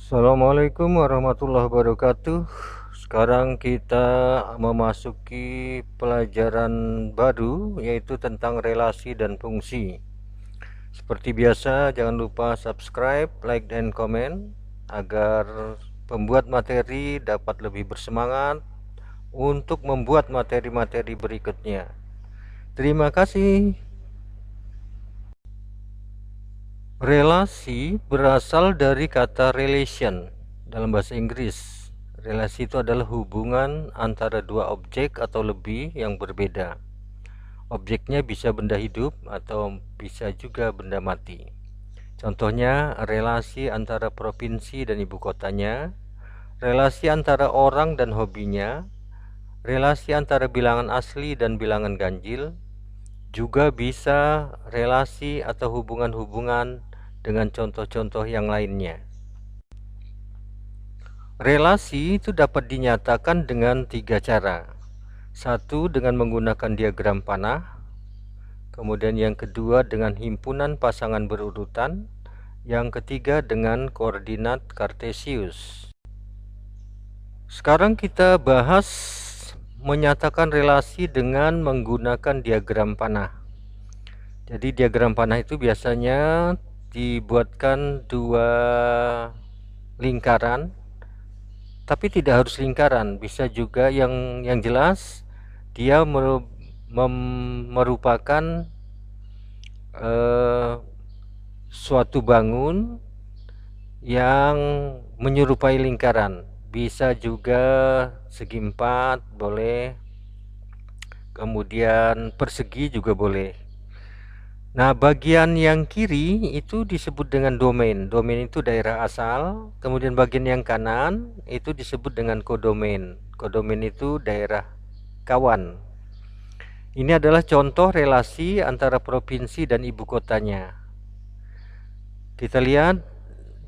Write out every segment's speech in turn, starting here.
Assalamualaikum warahmatullahi wabarakatuh. Sekarang kita memasuki pelajaran baru, yaitu tentang relasi dan fungsi. Seperti biasa, jangan lupa subscribe, like, dan komen agar pembuat materi dapat lebih bersemangat untuk membuat materi-materi berikutnya. Terima kasih. Relasi berasal dari kata relation dalam bahasa Inggris. Relasi itu adalah hubungan antara dua objek atau lebih yang berbeda. Objeknya bisa benda hidup atau bisa juga benda mati. Contohnya, relasi antara provinsi dan ibu kotanya, relasi antara orang dan hobinya, relasi antara bilangan asli dan bilangan ganjil, juga bisa relasi atau hubungan-hubungan dengan contoh-contoh yang lainnya. Relasi itu dapat dinyatakan dengan tiga cara. Satu, dengan menggunakan diagram panah. Kemudian yang kedua dengan himpunan pasangan berurutan. Yang ketiga dengan koordinat kartesius. Sekarang kita bahas menyatakan relasi dengan menggunakan diagram panah. Jadi diagram panah itu biasanya dibuatkan dua lingkaran, tapi tidak harus lingkaran, bisa juga yang jelas dia merupakan suatu bangun yang menyerupai lingkaran. Bisa juga segi empat boleh, kemudian persegi juga boleh. Nah, bagian yang kiri itu disebut dengan domain. Domain itu daerah asal. Kemudian bagian yang kanan itu disebut dengan kodomain. Kodomain itu daerah kawan. Ini adalah contoh relasi antara provinsi dan ibu kotanya. Kita lihat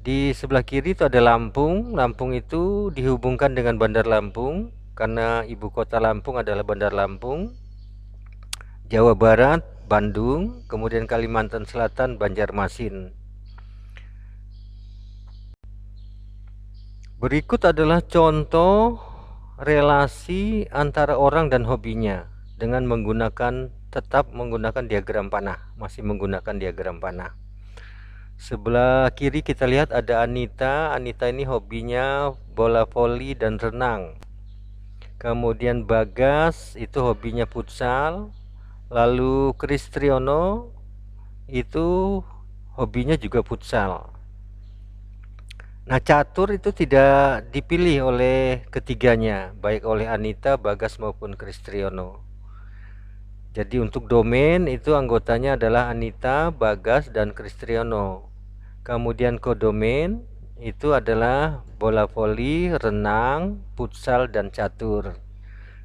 di sebelah kiri itu ada Lampung. Lampung itu dihubungkan dengan Bandar Lampung karena ibu kota Lampung adalah Bandar Lampung. Jawa Barat, Bandung, kemudian Kalimantan Selatan, Banjarmasin. Berikut adalah contoh relasi antara orang dan hobinya dengan tetap menggunakan diagram panah, masih menggunakan diagram panah. Sebelah kiri kita lihat ada Anita. Anita ini hobinya bola voli dan renang. Kemudian Bagas itu hobinya futsal. Lalu Kristriono itu hobinya juga futsal. Nah, catur itu tidak dipilih oleh ketiganya, baik oleh Anita, Bagas maupun Kristriono. Jadi untuk domain itu anggotanya adalah Anita, Bagas, dan Kristriono. Kemudian kodomain itu adalah bola voli, renang, futsal, dan catur.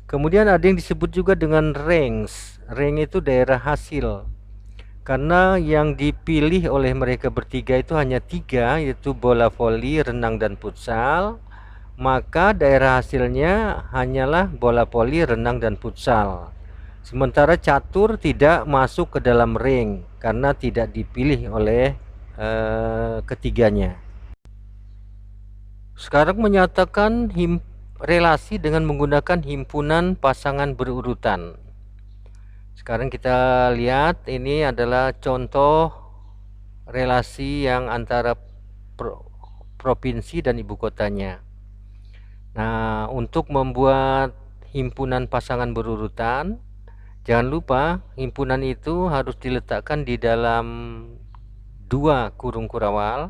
Kemudian ada yang disebut juga dengan range. Range itu daerah hasil. Karena yang dipilih oleh mereka bertiga itu hanya tiga, yaitu bola voli, renang, dan futsal. Maka daerah hasilnya hanyalah bola voli, renang, dan futsal. Sementara catur tidak masuk ke dalam ring karena tidak dipilih oleh ketiganya. Sekarang menyatakan relasi dengan menggunakan himpunan pasangan berurutan. Sekarang kita lihat ini adalah contoh relasi yang antara provinsi dan ibu kotanya. Nah, untuk membuat himpunan pasangan berurutan, jangan lupa himpunan itu harus diletakkan di dalam dua kurung kurawal.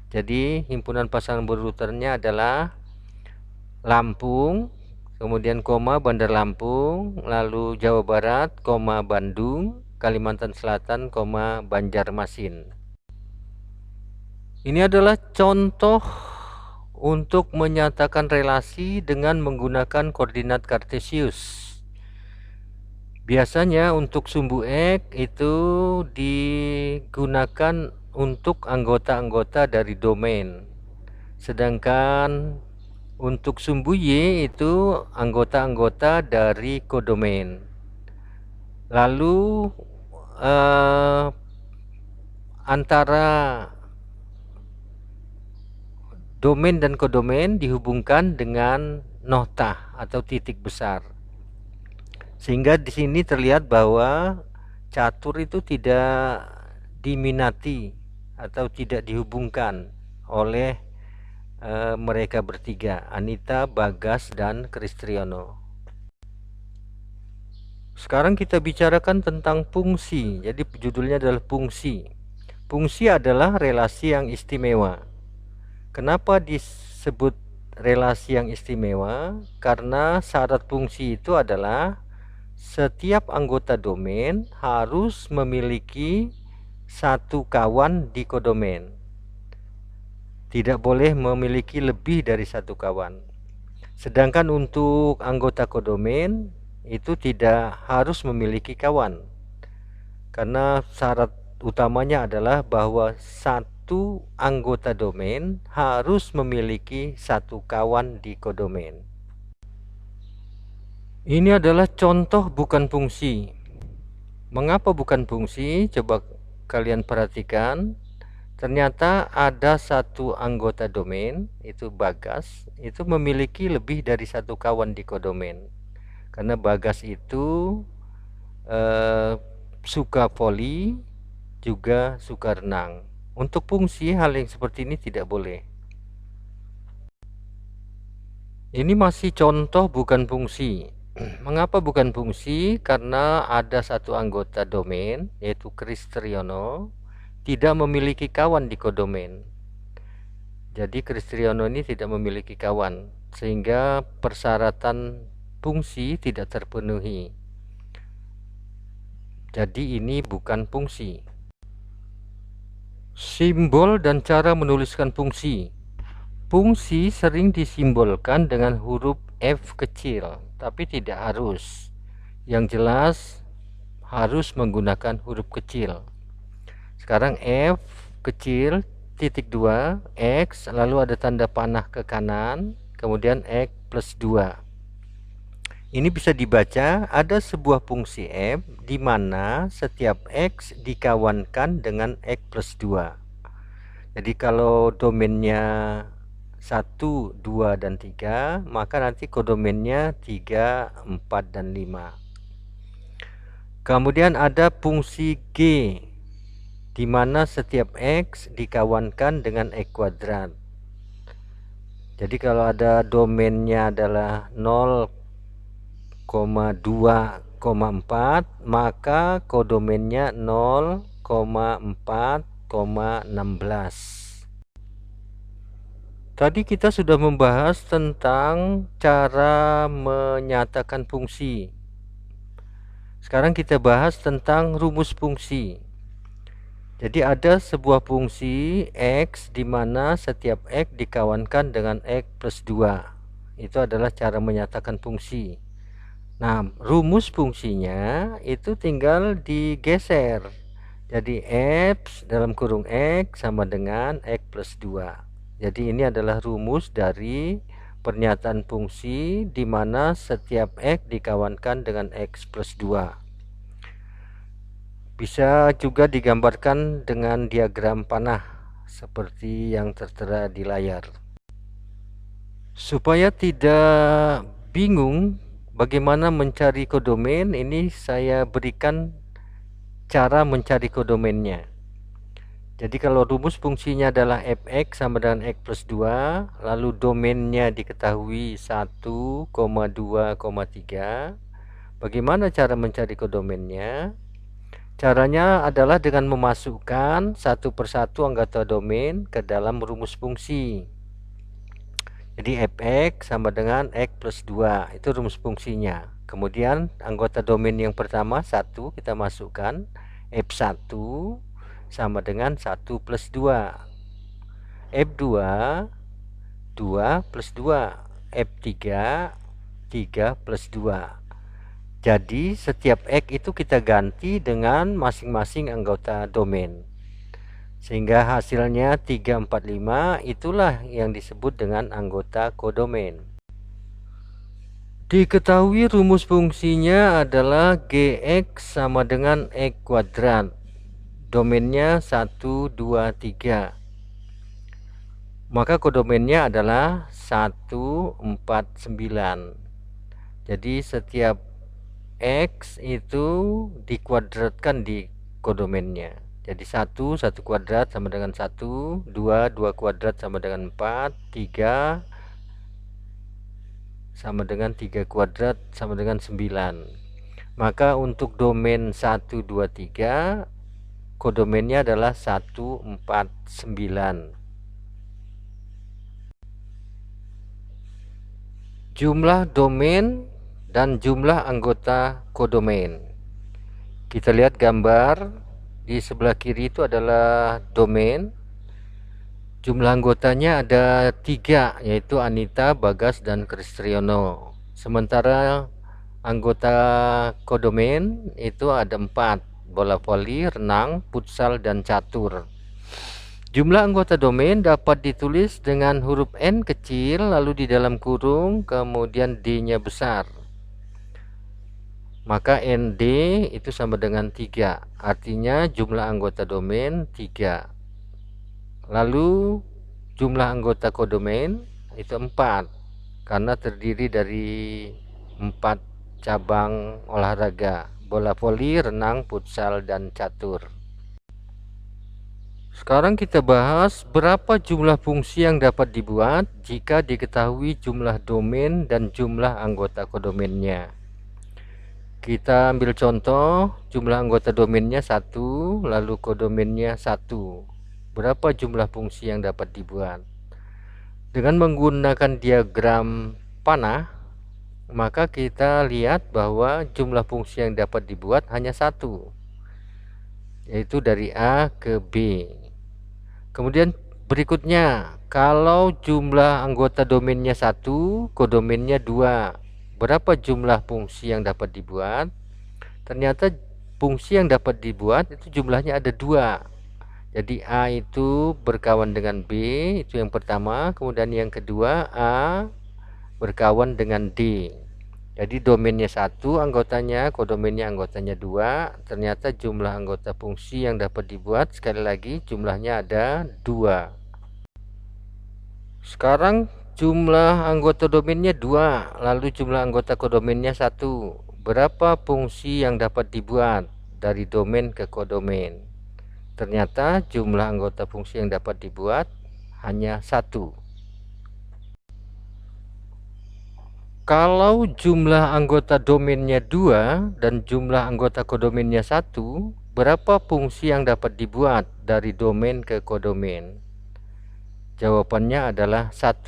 Jadi himpunan pasangan berurutannya adalah Lampung, kemudian koma Bandar Lampung, lalu Jawa Barat, koma Bandung, Kalimantan Selatan, koma Banjarmasin. Ini adalah contoh untuk menyatakan relasi dengan menggunakan koordinat kartesius. Biasanya untuk sumbu X itu digunakan untuk anggota-anggota dari domain. Sedangkan untuk sumbu Y itu anggota-anggota dari kodomain. Lalu antara domain dan kodomain dihubungkan dengan noktah atau titik besar. Sehingga di sini terlihat bahwa catur itu tidak diminati atau tidak dihubungkan oleh mereka bertiga, Anita, Bagas, dan Kristriyono. Sekarang kita bicarakan tentang fungsi. Jadi judulnya adalah fungsi. Fungsi adalah relasi yang istimewa. Kenapa disebut relasi yang istimewa? Karena syarat fungsi itu adalah setiap anggota domain harus memiliki satu kawan di kodomain. Tidak boleh memiliki lebih dari satu kawan. Sedangkan untuk anggota kodomain itu tidak harus memiliki kawan. Karena syarat utamanya adalah bahwa satu anggota domain harus memiliki satu kawan di kodomain. Ini adalah contoh bukan fungsi. Mengapa bukan fungsi? Coba kalian perhatikan. Ternyata ada satu anggota domain, itu Bagas, itu memiliki lebih dari satu kawan di kodomain. Karena Bagas itu suka voli, juga suka renang. Untuk fungsi hal yang seperti ini tidak boleh. Ini masih contoh bukan fungsi. Mengapa bukan fungsi? Karena ada satu anggota domain, yaitu Kristriyono, tidak memiliki kawan di kodomain. Jadi Kristriyono ini tidak memiliki kawan, sehingga persyaratan fungsi tidak terpenuhi. Jadi ini bukan fungsi. Simbol dan cara menuliskan fungsi. Fungsi sering disimbolkan dengan huruf F kecil, tapi tidak harus. Yang jelas harus menggunakan huruf kecil. Sekarang F kecil titik 2 X, lalu ada tanda panah ke kanan, kemudian X plus 2. Ini bisa dibaca ada sebuah fungsi F di mana setiap X dikawankan dengan X plus 2. Jadi kalau domainnya 1, 2, dan 3, maka nanti kodomainnya 3, 4, dan 5. Kemudian ada fungsi G di mana setiap X dikawankan dengan X kuadrat. Jadi kalau ada domainnya adalah 0,2,4, maka kodomainnya 0,4,16. Tadi kita sudah membahas tentang cara menyatakan fungsi. Sekarang kita bahas tentang rumus fungsi. Jadi ada sebuah fungsi X di mana setiap X dikawankan dengan X plus 2. Itu adalah cara menyatakan fungsi. Nah, rumus fungsinya itu tinggal digeser. Jadi F dalam kurung X sama dengan X plus 2. Jadi ini adalah rumus dari pernyataan fungsi di mana setiap X dikawankan dengan X plus 2. Bisa juga digambarkan dengan diagram panah seperti yang tertera di layar. Supaya tidak bingung bagaimana mencari kodomain, ini saya berikan cara mencari kodomainnya. Jadi kalau rumus fungsinya adalah fx sama dengan x plus 2, lalu domainnya diketahui 1,2,3. Bagaimana cara mencari kodomainnya? Caranya adalah dengan memasukkan satu persatu anggota domain ke dalam rumus fungsi. Jadi fx sama dengan x plus 2, itu rumus fungsinya. Kemudian anggota domain yang pertama 1 kita masukkan, f1 sama dengan 1 plus 2, f2 2 plus 2, f3 3 plus 2. Jadi setiap X itu kita ganti dengan masing-masing anggota domain. Sehingga hasilnya 3, 4, 5, itulah yang disebut dengan anggota kodomain. Diketahui rumus fungsinya adalah Gx sama dengan X kuadrat. Domainnya 1, 2, 3. maka kodomennya adalah 149. Jadi setiap X itu dikuadratkan di kodomennya. Jadi 1 kuadrat sama dengan 1, 2 kuadrat sama dengan 4, 3 sama dengan 3 kuadrat sama dengan 9. Maka untuk domain 1, 2, 3 kodomennya adalah 149. Jumlah domain dan jumlah anggota kodomain. Kita lihat gambar di sebelah kiri itu adalah domain. Jumlah anggotanya ada 3, yaitu Anita, Bagas, dan Kristriyono. Sementara anggota kodomain itu ada 4, bola voli, renang, futsal, dan catur. Jumlah anggota domain dapat ditulis dengan huruf N kecil, lalu di dalam kurung, kemudian D-nya besar. Maka ND itu sama dengan 3, artinya jumlah anggota domain 3. Lalu jumlah anggota kodomain itu 4, karena terdiri dari 4 cabang olahraga, bola voli, renang, futsal, dan catur. Sekarang kita bahas berapa jumlah fungsi yang dapat dibuat jika diketahui jumlah domain dan jumlah anggota kodomainnya. Kita ambil contoh, jumlah anggota domainnya 1, lalu kodomainnya 1. Berapa jumlah fungsi yang dapat dibuat? Dengan menggunakan diagram panah, maka kita lihat bahwa jumlah fungsi yang dapat dibuat hanya 1, yaitu dari A ke B. Kemudian berikutnya, kalau jumlah anggota domainnya 1, kodomainnya 2, berapa jumlah fungsi yang dapat dibuat? Ternyata fungsi yang dapat dibuat itu jumlahnya ada 2. Jadi A itu berkawan dengan B, itu yang pertama. Kemudian yang kedua, A berkawan dengan D. Jadi domainnya 1 anggotanya, kodomainnya anggotanya 2. Ternyata jumlah anggota fungsi yang dapat dibuat, sekali lagi jumlahnya ada 2. Sekarang jumlah anggota domainnya 2, lalu jumlah anggota kodomainnya 1. Berapa fungsi yang dapat dibuat dari domain ke kodomain? Ternyata jumlah anggota fungsi yang dapat dibuat hanya 1. Kalau jumlah anggota domainnya 2 dan jumlah anggota kodomainnya 1, berapa fungsi yang dapat dibuat dari domain ke kodomain? Jawabannya adalah 1.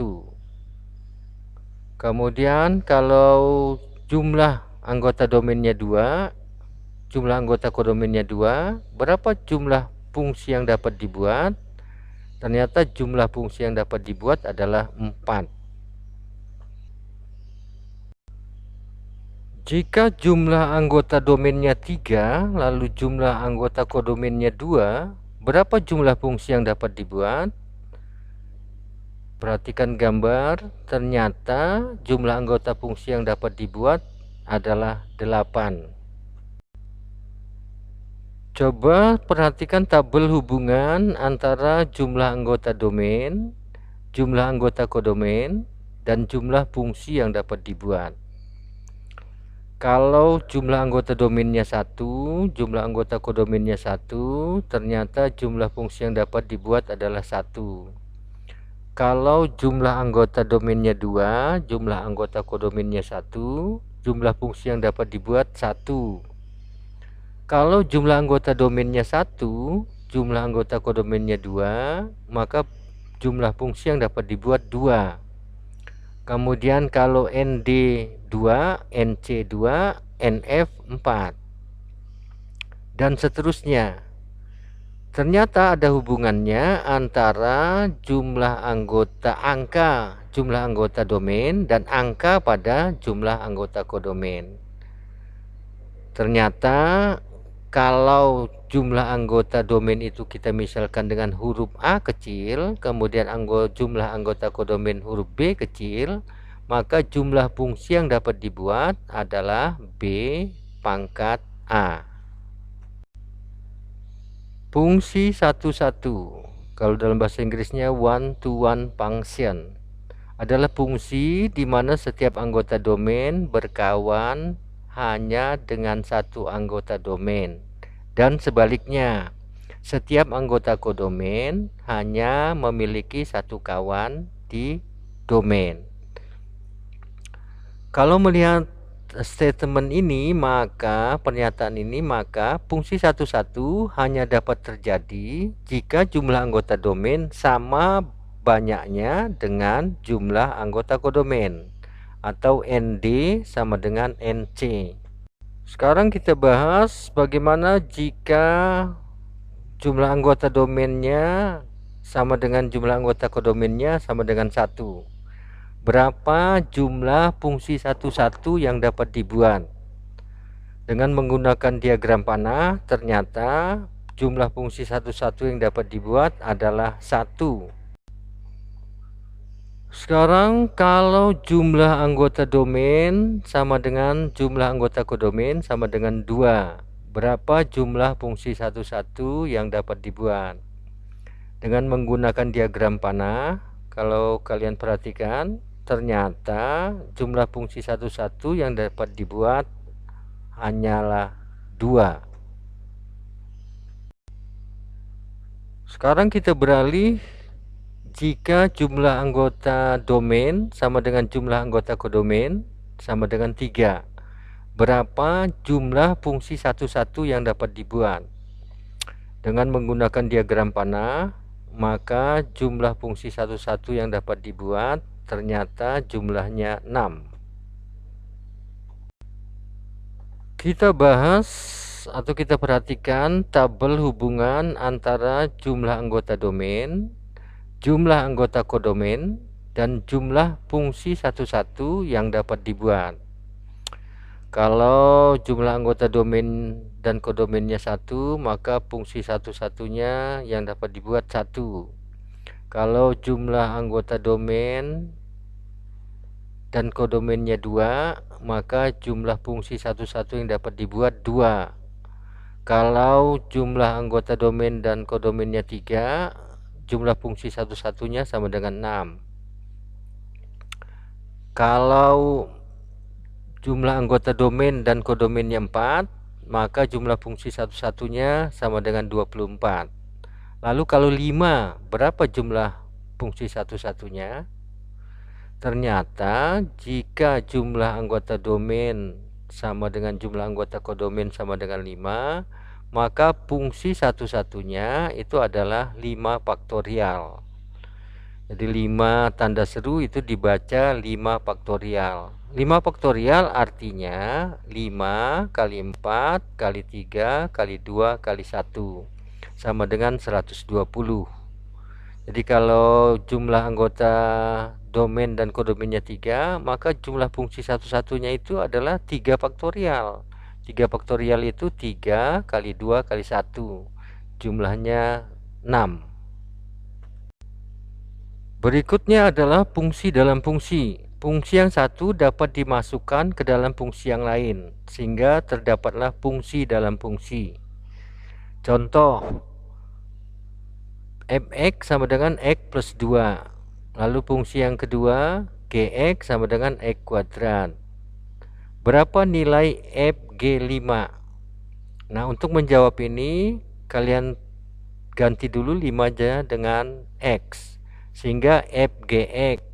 Kemudian kalau jumlah anggota domainnya 2, jumlah anggota kodomainnya 2, berapa jumlah fungsi yang dapat dibuat? Ternyata jumlah fungsi yang dapat dibuat adalah 4. Jika jumlah anggota domainnya 3, lalu jumlah anggota kodomainnya 2, berapa jumlah fungsi yang dapat dibuat? Perhatikan gambar, ternyata jumlah anggota fungsi yang dapat dibuat adalah 8. Coba perhatikan tabel hubungan antara jumlah anggota domain, jumlah anggota kodomain, dan jumlah fungsi yang dapat dibuat. Kalau jumlah anggota domainnya 1, jumlah anggota kodomainnya 1, ternyata jumlah fungsi yang dapat dibuat adalah 1. Kalau jumlah anggota domainnya 2, jumlah anggota kodomainnya 1, jumlah fungsi yang dapat dibuat 1. Kalau jumlah anggota domainnya 1, jumlah anggota kodomainnya 2, maka jumlah fungsi yang dapat dibuat 2. Kemudian kalau ND 2, NC 2, NF 4, dan seterusnya. Ternyata ada hubungannya antara jumlah anggota jumlah anggota domain dan angka pada jumlah anggota kodomain. Ternyata kalau jumlah anggota domain itu kita misalkan dengan huruf A kecil, kemudian jumlah anggota kodomain huruf B kecil, maka jumlah fungsi yang dapat dibuat adalah B pangkat A. Fungsi 11. Kalau dalam bahasa Inggrisnya one-to-one function adalah fungsi di mana setiap anggota domain berkawan hanya dengan satu anggota domain, dan sebaliknya, setiap anggota kodomain hanya memiliki satu kawan di domain. Kalau melihat statement ini, maka pernyataan ini, maka fungsi satu-satu hanya dapat terjadi jika jumlah anggota domain sama banyaknya dengan jumlah anggota kodomain, atau ND sama dengan NC. Sekarang kita bahas bagaimana jika jumlah anggota domainnya sama dengan jumlah anggota kodomainnya sama dengan 1. Berapa jumlah fungsi satu-satu yang dapat dibuat? Dengan menggunakan diagram panah, ternyata jumlah fungsi satu-satu yang dapat dibuat adalah 1. Sekarang kalau jumlah anggota domain sama dengan jumlah anggota kodomain sama dengan 2, berapa jumlah fungsi satu-satu yang dapat dibuat? Dengan menggunakan diagram panah, kalau kalian perhatikan, ternyata jumlah fungsi satu-satu yang dapat dibuat hanyalah 2. Sekarang kita beralih, jika jumlah anggota domain sama dengan jumlah anggota kodomain sama dengan 3, berapa jumlah fungsi satu-satu yang dapat dibuat? Dengan menggunakan diagram panah, maka jumlah fungsi satu-satu yang dapat dibuat ternyata jumlahnya 6. Kita bahas atau kita perhatikan tabel hubungan antara jumlah anggota domain, jumlah anggota kodomain, dan jumlah fungsi satu-satu yang dapat dibuat. Kalau jumlah anggota domain dan kodomainnya 1, maka fungsi satu-satunya yang dapat dibuat 1. Kalau jumlah anggota domain dan kodomainnya 2, maka jumlah fungsi satu-satu yang dapat dibuat 2. Kalau jumlah anggota domain dan kodomainnya 3, jumlah fungsi satu-satunya sama dengan 6. Kalau jumlah anggota domain dan kodomainnya 4, maka jumlah fungsi satu-satunya sama dengan 24. Lalu kalau 5, berapa jumlah fungsi satu-satunya? Ternyata jika jumlah anggota domain sama dengan jumlah anggota kodomain sama dengan 5, maka fungsi satu-satunya itu adalah 5 faktorial. Jadi 5 tanda seru itu dibaca 5 faktorial. 5 faktorial artinya 5 kali 4 kali 3 kali 2 kali 1 sama dengan 120. Jadi kalau jumlah anggota domain dan kodomainnya 3, maka jumlah fungsi satu-satunya itu adalah 3 faktorial. 3 faktorial itu 3 kali 2 kali 1. Jumlahnya 6. Berikutnya adalah fungsi dalam fungsi. Fungsi yang satu dapat dimasukkan ke dalam fungsi yang lain, sehingga terdapatlah fungsi dalam fungsi. Contoh, fx sama dengan x plus 2. Lalu fungsi yang kedua, gx sama dengan x kuadrat. Berapa nilai fg5? Nah, untuk menjawab ini, kalian ganti dulu 5 aja dengan x, sehingga fgx.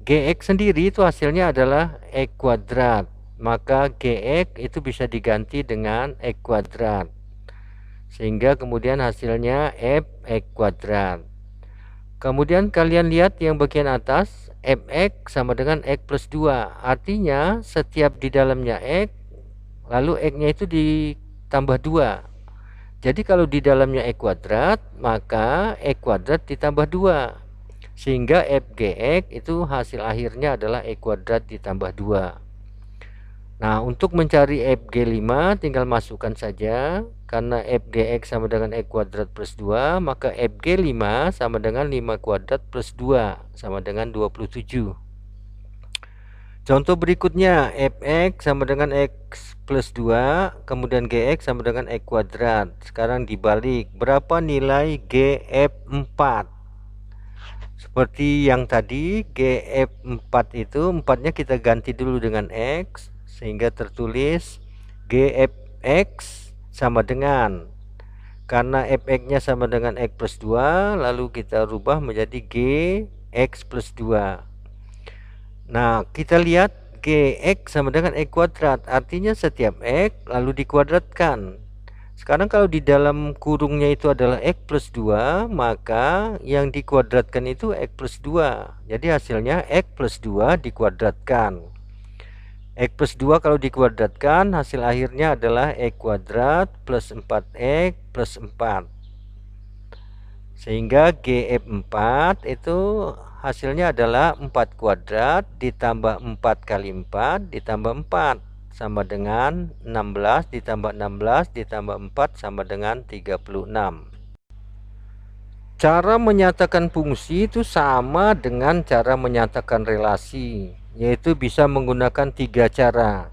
Gx sendiri itu hasilnya adalah x kuadrat, maka gx itu bisa diganti dengan x kuadrat, sehingga kemudian hasilnya fx kuadrat. Kemudian kalian lihat yang bagian atas, fx sama dengan x plus 2. Artinya setiap di dalamnya x, lalu x-nya itu ditambah 2. Jadi kalau di dalamnya x kuadrat, maka x kuadrat ditambah 2. Sehingga fgx itu hasil akhirnya adalah x kuadrat ditambah 2. Nah, untuk mencari fg5 tinggal masukkan saja. Karena fgx sama dengan x kuadrat plus 2, maka fg5 sama dengan 5 kuadrat plus 2 sama dengan 27. Contoh berikutnya, fx sama dengan x plus 2, kemudian gx sama dengan x kuadrat. Sekarang dibalik, berapa nilai gf4? Seperti yang tadi, gf4 itu 4-nya kita ganti dulu dengan x, sehingga tertulis gfx sama dengan, karena fx-nya sama dengan x plus 2, lalu kita rubah menjadi gx plus 2. Nah, kita lihat gx sama dengan x kuadrat, artinya setiap x lalu dikuadratkan. Sekarang kalau di dalam kurungnya itu adalah x plus 2, maka yang dikuadratkan itu x plus 2. Jadi hasilnya x plus 2 dikuadratkan. X plus 2 kalau dikuadratkan, hasil akhirnya adalah x kuadrat plus 4x plus 4. Sehingga gf4 itu hasilnya adalah 4 kuadrat ditambah 4 kali 4 ditambah 4 sama dengan 16, ditambah 16 ditambah 4 sama dengan 36. Cara menyatakan fungsi itu sama dengan cara menyatakan relasi, yaitu bisa menggunakan 3 cara.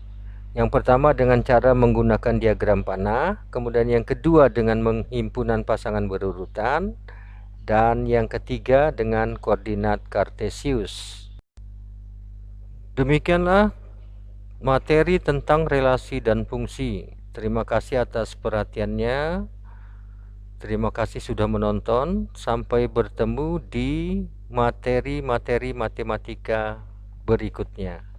Yang pertama dengan cara menggunakan diagram panah, kemudian yang kedua dengan menghimpunan pasangan berurutan, dan yang ketiga dengan koordinat kartesius. Demikianlah materi tentang relasi dan fungsi. Terima kasih atas perhatiannya. Terima kasih sudah menonton. Sampai bertemu di materi-materi matematika berikutnya.